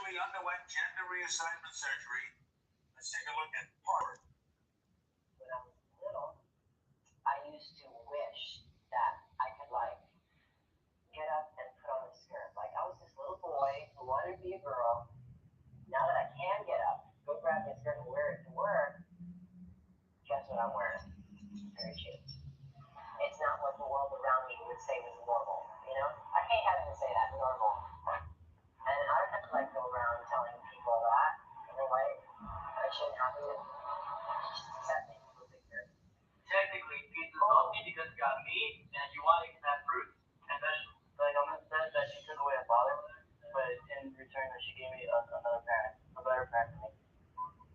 recently underwent gender reassignment surgery. Let's take a look at Harvard. When I was little, I used to wish that I could, get up and put on a skirt. Like, I was this little boy who wanted to be a girl. Now that I can get up, go grab my skirt and wear it to work, guess what I'm wearing? Very cute. It's not what the world around me would say was normal, you know? I hate having to say that, normal. And I don't have to, go around telling people that. You know what? I shouldn't have to. Just accept me. Technically, pizza's healthy because it got meat, and you want to get that fruit and vegetables. Like, I'm upset that she took away a father, but in return, that she gave me another parent, a better parent for me.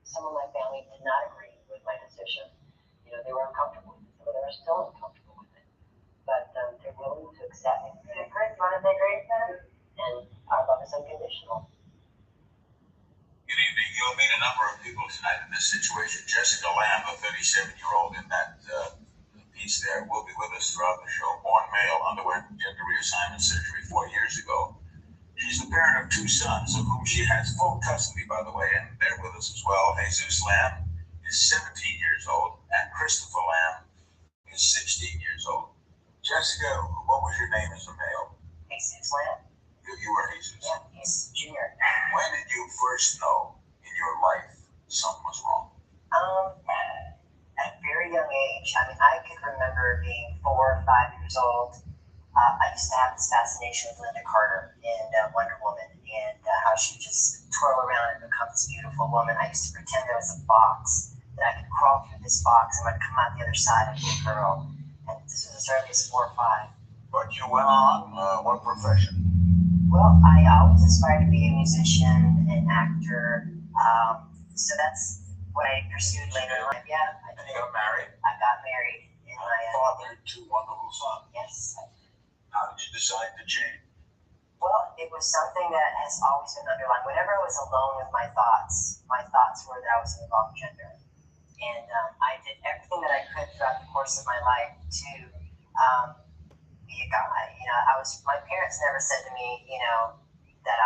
Some of my family did not agree with my decision. You know, they were uncomfortable with it. Some of them are still uncomfortable with it. But they're willing to accept it. Is it great? One of their great friends? And our love is unconditional. Good evening. You'll meet a number of people tonight in this situation. Jessica Lamb, a 37-year-old in that piece there, will be with us throughout the show. Born male, underwent gender reassignment surgery 4 years ago. She's the parent of 2 sons, of whom she has full custody, by the way, and they're with us as well. Jesus Lamb is 17 years old, and Christopher Lamb is 16 years old. Jessica, what was your name as a male? Jesus Lamb. You were Jesus. Yeah, he's Junior. When did you first know in your life something was wrong? At a very young age. I mean, I could remember being 4 or 5 years old. I used to have this fascination with Linda Carter in Wonder Woman, and how she would just twirl around and become this beautiful woman. I used to pretend there was a box, that I could crawl through this box and I'd come out the other side and be a girl. And this was as early as 4 or 5. But you went on, what profession? Well, I always aspired to be a musician, an actor, so that's what I pursued later in life. Yeah. And you got married? I got married. And fathered 2 wonderful sons. Yes. How did you decide to change? Well, it was something that has always been underlying. Whenever I was alone with my thoughts were that I was in the wrong gender. And I did everything that I could throughout the course of my life to be a guy. You know, my parents never said to me, that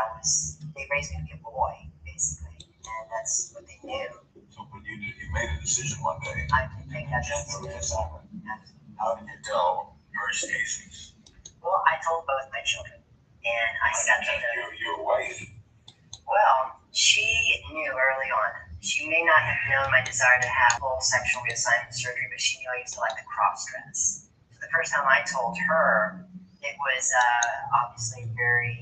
they raised me to be a boy, basically. And that's what they knew. So when you made a decision one day. I did make that decision. Yes. How did you tell your Jesus? Well, I told both my children. And I said to them. Your wife? Well, she knew early on. She may not have known my desire to have full sexual reassignment surgery, but she knew I used to like the cross dress. So the first time I told her, it was obviously very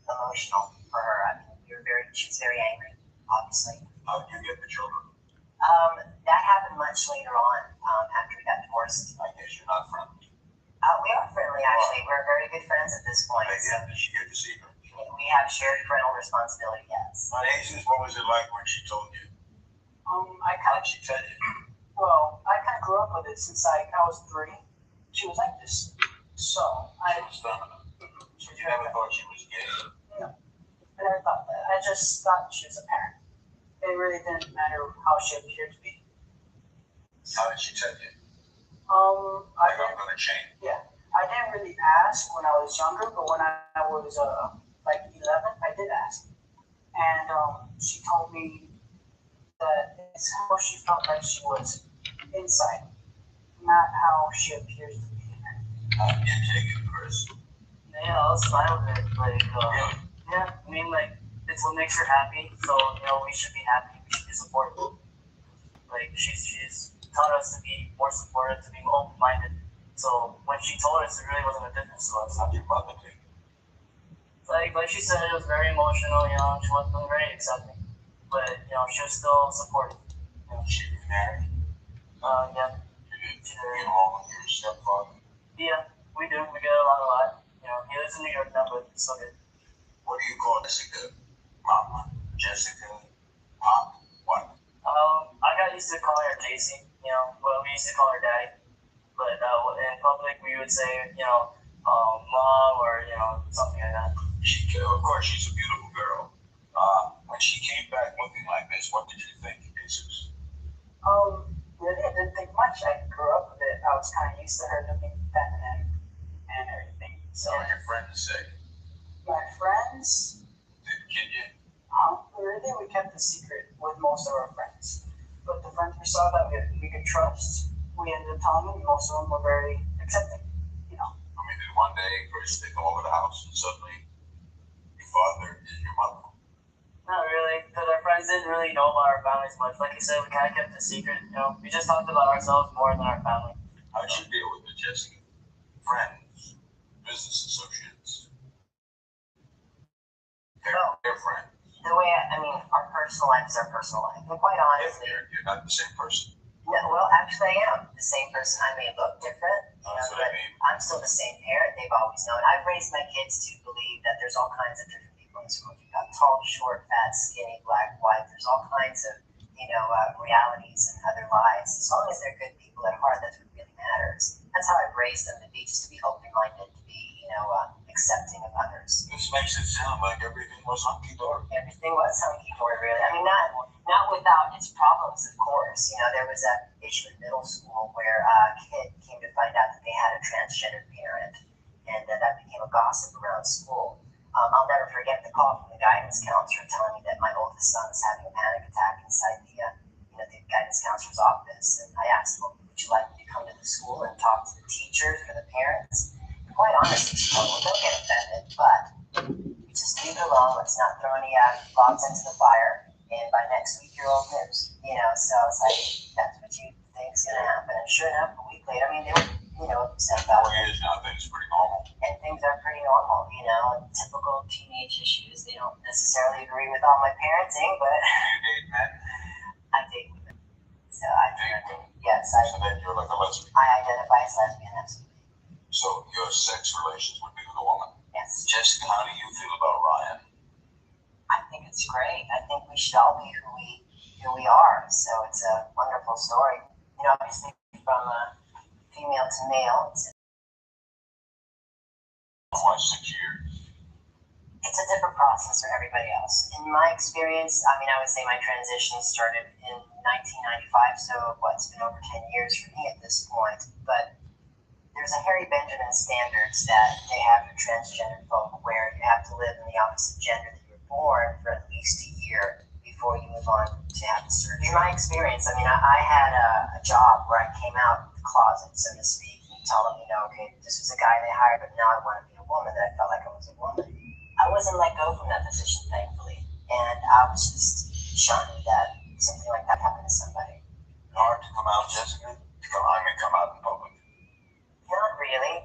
emotional for her. I mean, she was very angry, obviously. How did you get the children? That happened much later on, after we got divorced. I guess you're not friendly. We are friendly, actually. We're very good friends at this point. Did she get to see her? We have shared parental responsibility, yes. Jesus, what was it like when she told you? How did she tell you? Well, I kind of grew up with it since I was 3. She was like this. So, She was feminine. So you never thought she was gay? No. I never thought that. I just thought she was a parent. It really didn't matter how she appeared to be. How did she tell you? I'm going to change. Yeah. I didn't really ask when I was younger, but when I was 11, I did ask. And she told me that it's how she felt like she was inside, not how she appears to be. How did you take it, Chris? Yeah, I was fine with it. Yeah, I mean, it's what makes her happy, so, we should be happy, we should be supportive. She's taught us to be more supportive, to be open-minded. So when she told us, it really wasn't a difference to us. How'd your mother take it? Like she said, it was very emotional, she wasn't very accepting. But, she was still supportive. She remarried? Yeah. You get along with your stepfather? Yeah, we do. We get along a lot. He lives in New York now, but he's still good. What do you call Jessica? Mama? Jessica? Pop? What? I got used to calling her JC, but we used to call her Daddy. But in public, we would say, Mom or, something like that. Of course, she's a beautiful girl. When she came back looking like this, what did you think, Jesus? Really, I didn't think much. I grew up with it. I was kind of used to her looking feminine and everything. So What did your friends say? My friends? Did kid you? a secret with most of our friends. But the friends we saw that we could trust, we ended up telling them. Most of them were very accepting. You know. I mean, did one day Chris they come over the house and suddenly your father is your mother? Not really, because our friends didn't really know about our families much. Like you said, we kind of kept it a secret. You know, we just talked about ourselves more than our family. How did you deal with it, Jessica? Friends, business associates, their friends. The way I mean, our personal life is our personal life. And quite honestly, You're not the same person. no, well, actually, I am the same person. I may look different, you know, That's what but I mean. I'm still the same parent they've always known. I've raised my kids to believe that there's all kinds of different people in this world. You've got tall, short, fat, skinny, black, white. There's all kinds of, realities and other lives. As long as they're good people at heart, that's what really matters. That's how I've raised them to be, just to be open-minded, to be, accepting of others. This makes it sound like everything was hunky-dory. Everything was hunky-dory, really. I mean, not without its problems, of course. You know, there was an issue in middle school where a kid came to find out that they had a transgender parent, and that became a gossip around school. I'll never forget the call from the guidance counselor telling me that my oldest son is having a panic attack inside the guidance counselor's office. And I asked him, would you like me to come to the school and talk to the teachers or the parents? And quite honestly, she told me, don't get offended, but just leave it alone. Let's not throw any logs into the fire. And by next week, you're old news. So I was like, that's what you think's going to happen. And sure enough, a week later, I mean, they were upset about it. 4 years now, things are pretty normal. And things are pretty normal, typical teenage issues. They don't necessarily agree with all my parenting, but Do you date men? I date women. So I Date women? yes, So then you're like a lesbian. I identify as lesbian, absolutely. So your sex relations would be with a woman. Yes. Jessica, how do you feel about Ryan? I think it's great. I think we should all be who we are. So it's a wonderful story. Obviously from female to male, Why 6 years? it's a different process for everybody else. In my experience, I would say my transition started in 1995, so it's been over 10 years for me at this point. But there's a Harry Benjamin standards that they have for transgender folk where you have to live in the opposite gender that you were born for at least a year before you move on to have the surgery. In my experience, I had a job where I came out of the closet, so to speak, and tell them, okay, this was a guy they hired, but now I want to be a woman, that I felt like I was a woman. I wasn't let go from that position, thankfully, and I was just shunned that something like that happened to somebody. Hard to come out, Jessica? Come out in public. Not really.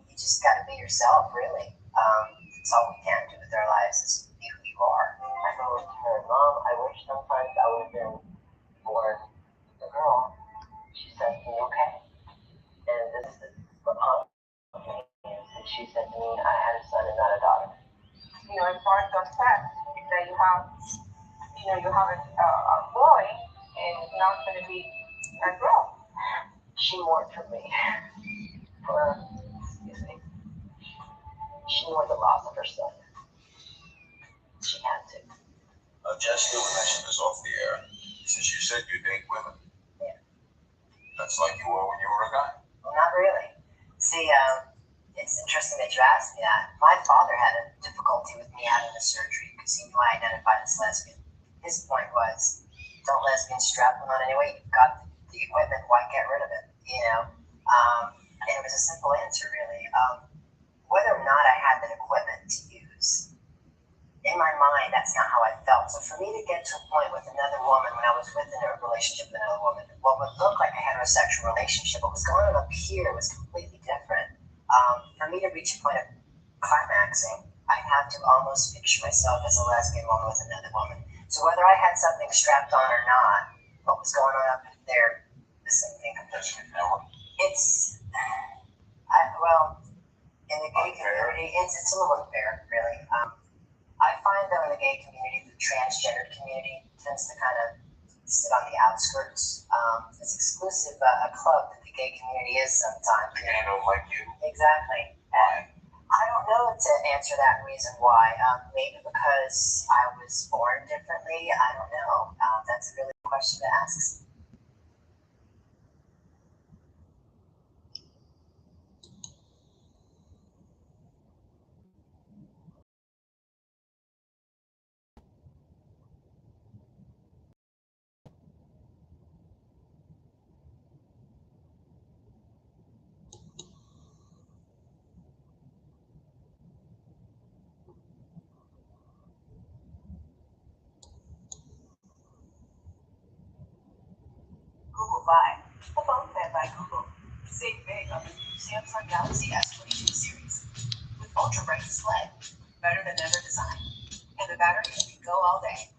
You just got to be yourself, really. That's all we can do with our lives is be who you are. I told her, Mom, I wish sometimes I would have been born a girl. She said to me, okay. And this is what and she said to me, I had a son and not a daughter. It's hard to accept that you have a boy and it's not going to be a girl. She mourned for me. She mourned the loss of her son. She had to. Jessica, we mentioned this off the air. Since you said you date women. Yeah. That's like you were when you were a guy. Well, not really. See, it's interesting that you asked me that. My father had a difficulty with me having the surgery because he knew I identified as lesbian. His point was, don't lesbians strap them on anyway? You've got the equipment, why get rid of it? And it was a simple answer, really. Whether or not I had that equipment to use, in my mind, that's not how I felt. So for me to get to a point with another woman, when I was within a relationship with another woman, what would look like a heterosexual relationship, what was going on up here was completely different. For me to reach a point of climaxing, I had to almost picture myself as a lesbian woman with another woman. So whether I had something strapped on or not, what was going on up there was something completely different. In the gay community, it's a little unfair, really. I find though in the gay community, the transgender community tends to kind of sit on the outskirts. It's exclusive a club that the gay community is sometimes. The gay don't like you. Exactly. Why? I don't know to answer that reason why. Maybe because I was born differently. I don't know. That's a really good question to ask. by Google. Save big on the new Samsung Galaxy S22 series. With ultra bright display, better than ever design, and the battery can go all day.